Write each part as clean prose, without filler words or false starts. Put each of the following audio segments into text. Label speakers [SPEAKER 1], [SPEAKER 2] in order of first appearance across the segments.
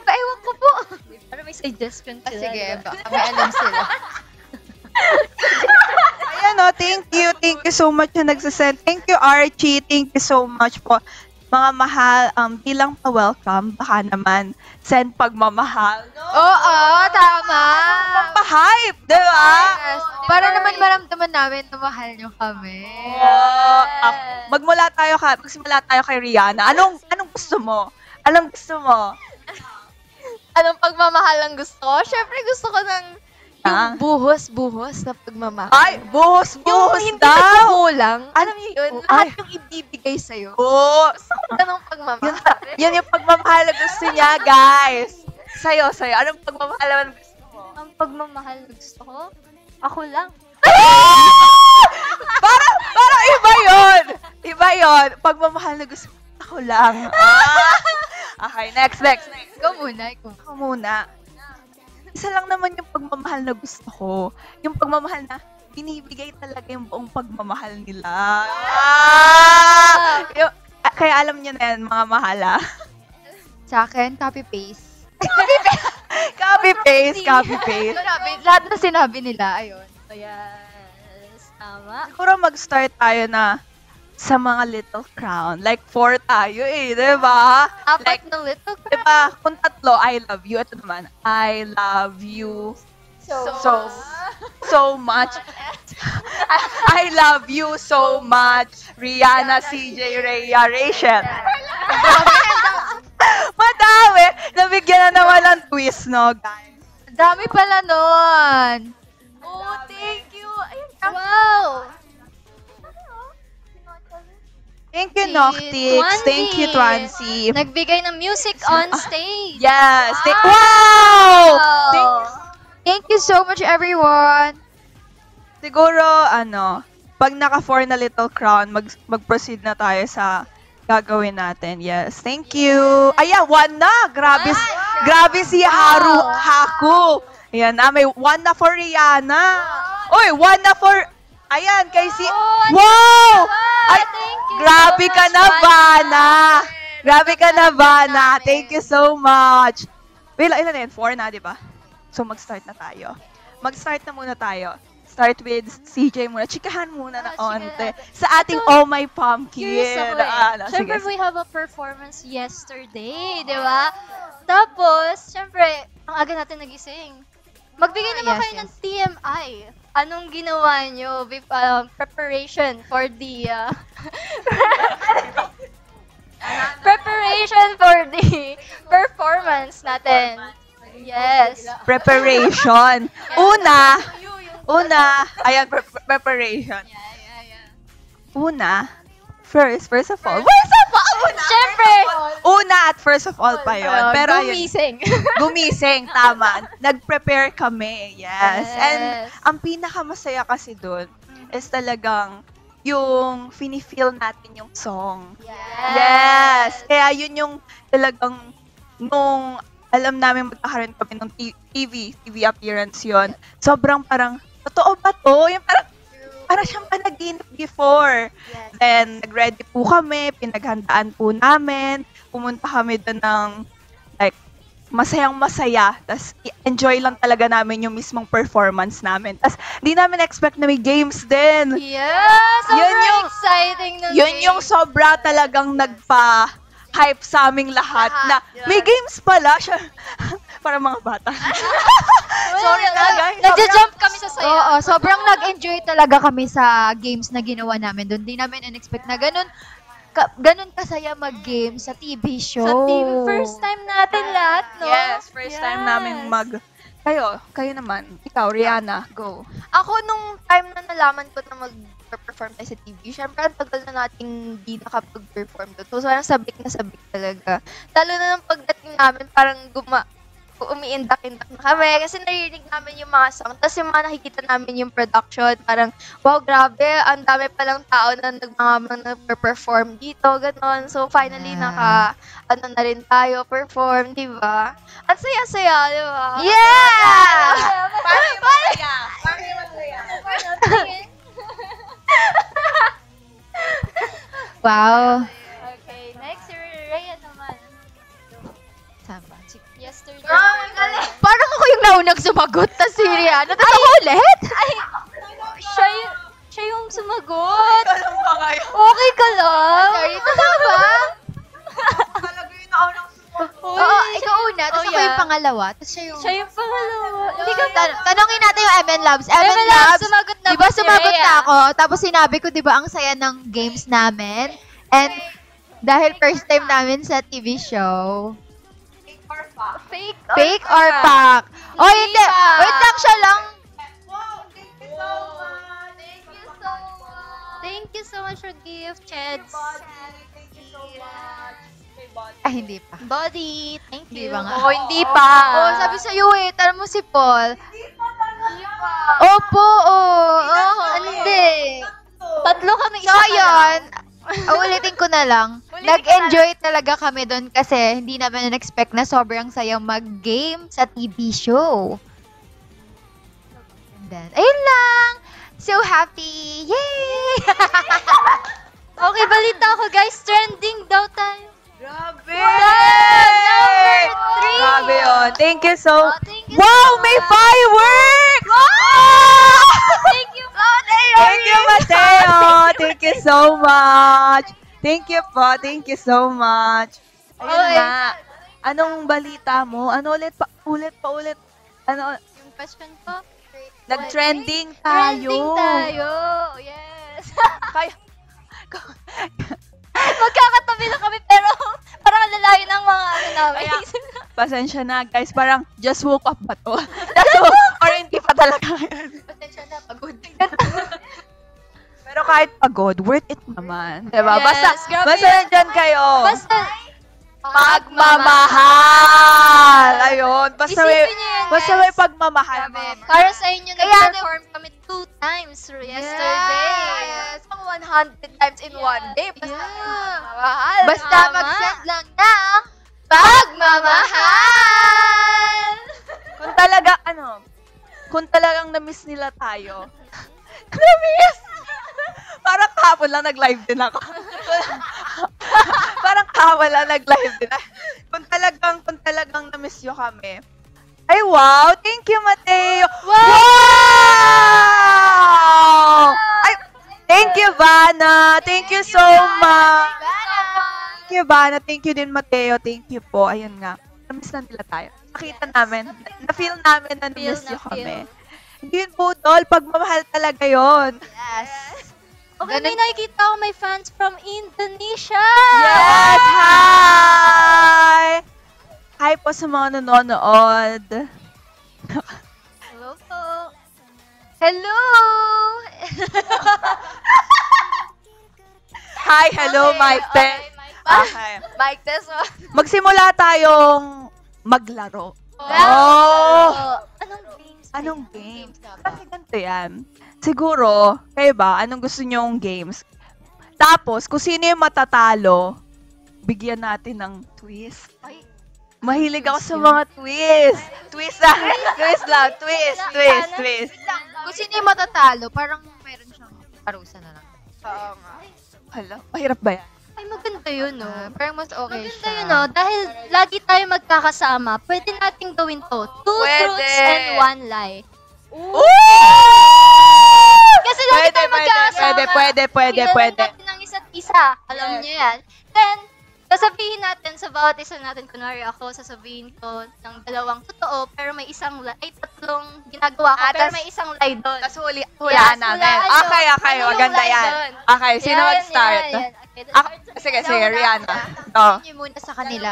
[SPEAKER 1] ba? Ewan ko po. Para may suggestion sila.
[SPEAKER 2] Sige,
[SPEAKER 1] diba?
[SPEAKER 2] baka may alam sila.
[SPEAKER 3] Ayan o, thank you so much na nagsasend. Thank you, Archie. Thank you so much po. Mga mahal, bilang pa-welcome, baka naman send pagmamahal. No?
[SPEAKER 2] Oo, tama.
[SPEAKER 3] Pa-hype, di ba?
[SPEAKER 2] Yes. Para naman maramdaman namin na mahal nyo kami.
[SPEAKER 3] Magsimula tayo kay Rihanna. Anong gusto mo? Anong gusto mo?
[SPEAKER 2] Anong pagmamahal ang gusto ko? Siyempre gusto ko ng yung buhos-buhos na pagmamahal.
[SPEAKER 3] Ay, buhos-buhos
[SPEAKER 2] yung hindi
[SPEAKER 3] daw!
[SPEAKER 2] nagkukulang.
[SPEAKER 3] Alam
[SPEAKER 2] Alam yun,
[SPEAKER 3] Ay.
[SPEAKER 2] lahat yung ibibigay sa'yo.
[SPEAKER 3] Oo.
[SPEAKER 2] Gusto ko ganong pagmamahal.
[SPEAKER 3] Yan yung pagmamahal na gusto niya, guys. Sa'yo. Anong pagmamahal naman gusto mo?
[SPEAKER 1] Ang pagmamahal na gusto ko, ako lang.
[SPEAKER 3] Parang iba yun. Iba yun. Pagmamahal na gusto mo, ako lang. Okay, next.
[SPEAKER 2] Ikaw muna,
[SPEAKER 3] Ako muna. Isa lang naman yung pagmamahal na gusto ko. Yung pagmamahal na binibigay talaga yung buong pagmamahal nila. Kaya alam niyo na yan, mga mahala.
[SPEAKER 2] Sa akin, copy-paste.
[SPEAKER 3] Copy-paste.
[SPEAKER 2] Grabe, lahat na sinabi nila, ayun.
[SPEAKER 1] Yes, tama.
[SPEAKER 3] Siguro mag-start tayo na sa mga Little Crown. Like, 4 tayo di ba?
[SPEAKER 2] Apat na little
[SPEAKER 3] Di ba? Kung tatlo, I love you. Ito naman, I love you so much. I love you so much. Rihanna, CJ, Rhea, Rachel. Madami. Nabigyan na naman ng twist, no, guys?
[SPEAKER 2] Dami pala nun.
[SPEAKER 1] Oh, thank you. Ayun,
[SPEAKER 2] Wow!
[SPEAKER 3] Thank you,
[SPEAKER 1] Si
[SPEAKER 3] Noctix.
[SPEAKER 1] Twanzy.
[SPEAKER 3] Thank you, Twancy.
[SPEAKER 1] nagbigay ng music on stage.
[SPEAKER 3] Yes. Wow!
[SPEAKER 2] Thank you so much, everyone.
[SPEAKER 3] Siguro, pag naka-4 na Little Crown, mag-proceed na tayo sa gagawin natin. Yes. Thank you. Ayan, 1 na. Grabe si Haku. Ayan, may 1 na for Rihanna. Uy, 1 na for... Ayan, kay si... Wow! Ay,
[SPEAKER 1] Thank you
[SPEAKER 3] grabe
[SPEAKER 1] so
[SPEAKER 3] ka
[SPEAKER 1] much,
[SPEAKER 3] na,
[SPEAKER 1] Vanna.
[SPEAKER 3] Grabe ka na, Vanna. Thank you so much. Wait, ilan na yun? 4 na, di ba? So, mag-start na tayo. Mag-start na muna tayo. Start with CJ muna. Chikahan muna na onte. Sa ating Oh My Pumpkin.
[SPEAKER 1] Curious ako eh. Siyempre,
[SPEAKER 3] Sige.
[SPEAKER 1] we have a performance yesterday, di ba? Tapos, siyempre, ang aga natin nagising. Magbigay naman
[SPEAKER 2] Yes,
[SPEAKER 1] kayo ng TMI. Anong ginawa nyo preparation for the performance natin? Yes.
[SPEAKER 3] Preparation. Una, ayan, preparation. Una, first of all.
[SPEAKER 1] Siyempre,
[SPEAKER 3] Una at first of all pa yun. Pero ayun,
[SPEAKER 1] gumising.
[SPEAKER 3] gumising, tama. Nag-prepare kami, yes. And
[SPEAKER 1] Yes.
[SPEAKER 3] ang pinakamasaya kasi dun is talagang yung feel natin yung song. Yes! Kaya yun yung talagang nung alam namin magkakaroon kami ng TV appearance yun. Sobrang parang, totoo ba to? Yung parang siyang panaginip before.
[SPEAKER 1] Yes.
[SPEAKER 3] Then, nag-ready po kami, pinaghandaan po namin, pumunta kami doon ng, like, masayang-masaya. Tapos, enjoy lang talaga namin yung mismong performance namin. Tapos, di namin expect na may games din.
[SPEAKER 1] Yeah, sobrang
[SPEAKER 3] Yun yung-
[SPEAKER 1] exciting na
[SPEAKER 3] Yun yung sobra talagang nagpa-hype sa aming lahat na may games pala siya. Para mga bata. Sorry na, guys.
[SPEAKER 1] Nagja-jump kami sa saya.
[SPEAKER 2] Oo, sobrang nag-enjoy talaga kami sa games na ginawa namin doon. Di namin in-expect na ganun kasaya mag-game sa TV show.
[SPEAKER 1] Sa TV, first time natin lahat, no?
[SPEAKER 3] Yes, first time namin Kayo naman. Ikaw, Rihanna, go.
[SPEAKER 2] Ako, nung time na nalaman ko na mag-perform tayo sa TV, syempre, ang tagal na nating di nakapag-perform doon. So, parang sabik na sabik talaga. Lalo na nung pagdating namin, parang umiindak-indak na kami kasi naririnig namin yung mga song. Tapos yung mga nakikita namin yung production, parang, wow, grabe, ang dami palang tao na nag-perform dito, gano'n. So, finally,
[SPEAKER 3] Yeah.
[SPEAKER 2] na rin tayo, perform, di ba? Ang saya-saya, di ba?
[SPEAKER 3] Yeah! Paano yung masaya? Paano yung masaya?
[SPEAKER 2] Wow.
[SPEAKER 1] Okay, next, si Rhea naman.
[SPEAKER 2] Tama.
[SPEAKER 1] Yesterday.
[SPEAKER 2] Parang ako yung naunang sumagot na si Rihanna. Tapos ako ulit?
[SPEAKER 1] Siya yung sumagot.
[SPEAKER 3] Alam ba kayo?
[SPEAKER 1] Okay ka lang.
[SPEAKER 2] Sorry, totoo ba?
[SPEAKER 3] Talaga yung naunang
[SPEAKER 2] Oo, ikaw una, tapos
[SPEAKER 1] Oh,
[SPEAKER 2] ako
[SPEAKER 1] yeah.
[SPEAKER 2] yung pangalawa. Tapos siya yung...
[SPEAKER 1] Siya yung pangalawa. Hindi ka
[SPEAKER 2] Tanongin natin yung MN Labs. MN
[SPEAKER 1] MN Labs,
[SPEAKER 2] Labs,
[SPEAKER 1] sumagot na
[SPEAKER 2] di
[SPEAKER 1] ba
[SPEAKER 2] ba
[SPEAKER 1] si
[SPEAKER 2] sumagot
[SPEAKER 1] Rhea?
[SPEAKER 2] na ako? Tapos sinabi ko, di ba, ang saya ng games namin. And dahil first time namin sa TV show,
[SPEAKER 1] fake.
[SPEAKER 2] fake or pack? Oh, hindi.
[SPEAKER 1] pa.
[SPEAKER 2] Wait lang, siya lang.
[SPEAKER 1] Thank you so much for gift, Cheds.
[SPEAKER 2] Ay, hindi pa.
[SPEAKER 1] Body, thank
[SPEAKER 2] Hindi
[SPEAKER 1] you.
[SPEAKER 2] ba nga?
[SPEAKER 1] Oh, hindi pa.
[SPEAKER 2] Oh, sabi sa'yo eh. Tanong mo si Paul. Opo, hindi.
[SPEAKER 1] Tatlo kami, isa
[SPEAKER 2] So,
[SPEAKER 1] ka lang.
[SPEAKER 2] yun. Ulitin ko na lang. Nag-enjoy talaga kami doon kasi hindi namin na-expect na sobrang sayang mag-game sa TV show. And then, ayun lang. So happy. Yay!
[SPEAKER 1] Okay, balita ko guys. Trending daw tayo.
[SPEAKER 3] Grabe!
[SPEAKER 1] Number 3.
[SPEAKER 3] Grabe yun. Thank you so...
[SPEAKER 1] Thank you
[SPEAKER 3] Wow,
[SPEAKER 1] so
[SPEAKER 3] may
[SPEAKER 1] much.
[SPEAKER 3] fireworks!
[SPEAKER 1] Thank you,
[SPEAKER 3] Thank you, Mateo! Thank you so much! Thank you po. Thank you so much. Ayun
[SPEAKER 1] Okay.
[SPEAKER 3] nga. Anong balita mo? Ano ulit? Ulit. Ano?
[SPEAKER 1] Yung question po.
[SPEAKER 3] Nag-trending tayo.
[SPEAKER 1] Trending tayo. Yes.
[SPEAKER 3] Kaya,
[SPEAKER 1] Magkakatabi na kami pero parang lalayo ng mga ano namin.
[SPEAKER 3] Kaya- pasensya na guys. Parang just woke up ba to? Just woke, or hindi pa talaga ngayon.
[SPEAKER 2] Pasensya na, pagod.
[SPEAKER 3] Pero kahit pagod, worth it naman. Diba?
[SPEAKER 1] Yes,
[SPEAKER 3] Basta,
[SPEAKER 1] grabe
[SPEAKER 3] basta
[SPEAKER 1] yan.
[SPEAKER 3] nandyan kayo.
[SPEAKER 1] Basta,
[SPEAKER 3] Pagmamahal! Ayun. Basta may,
[SPEAKER 1] isipin niyo yun,
[SPEAKER 3] basta
[SPEAKER 1] guys.
[SPEAKER 3] may pagmamahal.
[SPEAKER 1] Grabe. Para sa inyo,
[SPEAKER 2] Kaya
[SPEAKER 1] nag-perform kami 2 times yesterday.
[SPEAKER 2] Yes. Pang 100 times in one day. Basta
[SPEAKER 1] Yeah.
[SPEAKER 2] mahal. Basta
[SPEAKER 1] Tama.
[SPEAKER 2] mag-send lang ng pagmamahal.
[SPEAKER 3] Kung talagang na-miss nila tayo. Na-miss! Parang kahapon lang nag-live din ako. Parang kahapon lang nag-live din ako. Kung talagang na-miss nyo kami. Ay, wow! Thank you, Mateo! Wow! Ay, thank you, Vanna! Thank you so much! Thank you, Vanna. Thank you din, Mateo. Thank you po. Ayun nga. Na-miss na nila tayo. Nakita namin. Na-feel namin na na-miss nyo kami. Hindi yun budol. Pagmamahal talaga yon.
[SPEAKER 2] Yes.
[SPEAKER 1] Okay, may nakikita ko may fans from Indonesia.
[SPEAKER 3] Yes! Hi! Hi po sa mga nanonood.
[SPEAKER 1] Hello po. Hello!
[SPEAKER 3] Hi! Hello, Mike Tess. Okay.
[SPEAKER 2] Mike Tess.
[SPEAKER 3] Magsimula tayong maglaro.
[SPEAKER 1] Anong games?
[SPEAKER 3] Anong games? Kasi ganito yan. Siguro, kayo ba, anong gusto nyong games? Tapos, kung sino yung matatalo, bigyan natin ng twist. Mahilig ako sa mga twist. Twist lang. Twist lang. Twist.
[SPEAKER 2] Kung sino yung matatalo, parang meron siyang parusa na lang. Oo nga.
[SPEAKER 3] Hala, mahirap ba yan?
[SPEAKER 1] Ay, maganda yun, no?
[SPEAKER 2] Parang mas okay
[SPEAKER 1] Maganda
[SPEAKER 2] siya.
[SPEAKER 1] yun, no? Dahil lagi tayo magkakasama, pwede nating gawin to. 2 truths and 1 lie. Kasi lagi tayo magkakasama.
[SPEAKER 3] Pwede.
[SPEAKER 1] Kilala natin ang isa't isa. Alam niyo yan. Then, sasabihin natin sa bawat isa natin, kunwari ako, sasabihin ko ng 2 totoo, pero may isang lie, ay 3 ginagawa ko, pero may isang lie doon.
[SPEAKER 3] Tapos hulaan
[SPEAKER 1] Yes,
[SPEAKER 3] namin.
[SPEAKER 1] hulaan nyo.
[SPEAKER 3] Okay.
[SPEAKER 1] Ano yung
[SPEAKER 3] Maganda
[SPEAKER 1] lie
[SPEAKER 3] yan.
[SPEAKER 1] doon?
[SPEAKER 3] Okay, sino
[SPEAKER 1] Yan,
[SPEAKER 3] mag-start?
[SPEAKER 1] yan. Okay,
[SPEAKER 3] Ako, sige, Rihanna. Ito.
[SPEAKER 2] Sabihin niyo muna sa kanila.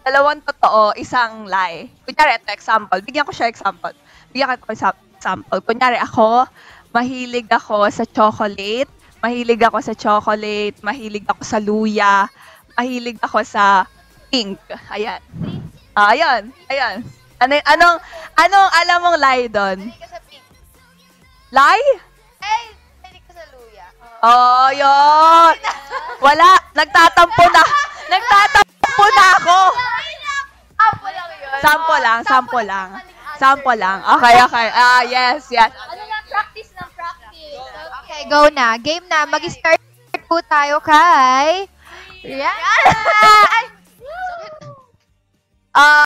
[SPEAKER 3] 2 totoo, isang lie. Kunyari, ito, example. Bigyan ko siya example. Kunyari, ako, mahilig ako sa chocolate. Mahilig ako sa luya. Mahilig ako sa pink. Ayan. Ayan. Anong alam mong lie doon?
[SPEAKER 2] Hindi ka sa pink.
[SPEAKER 3] Lie?
[SPEAKER 2] Hindi ka sa luya.
[SPEAKER 3] Oh, yun. Wala. Nagtatampo na ako.
[SPEAKER 2] Apo lang yun.
[SPEAKER 3] Sample lang. Okay. Yes.
[SPEAKER 1] Ano lang, practice.
[SPEAKER 2] Okay, go na. Game na. Mag-start po tayo kay... Rihanna! Ay! Ah,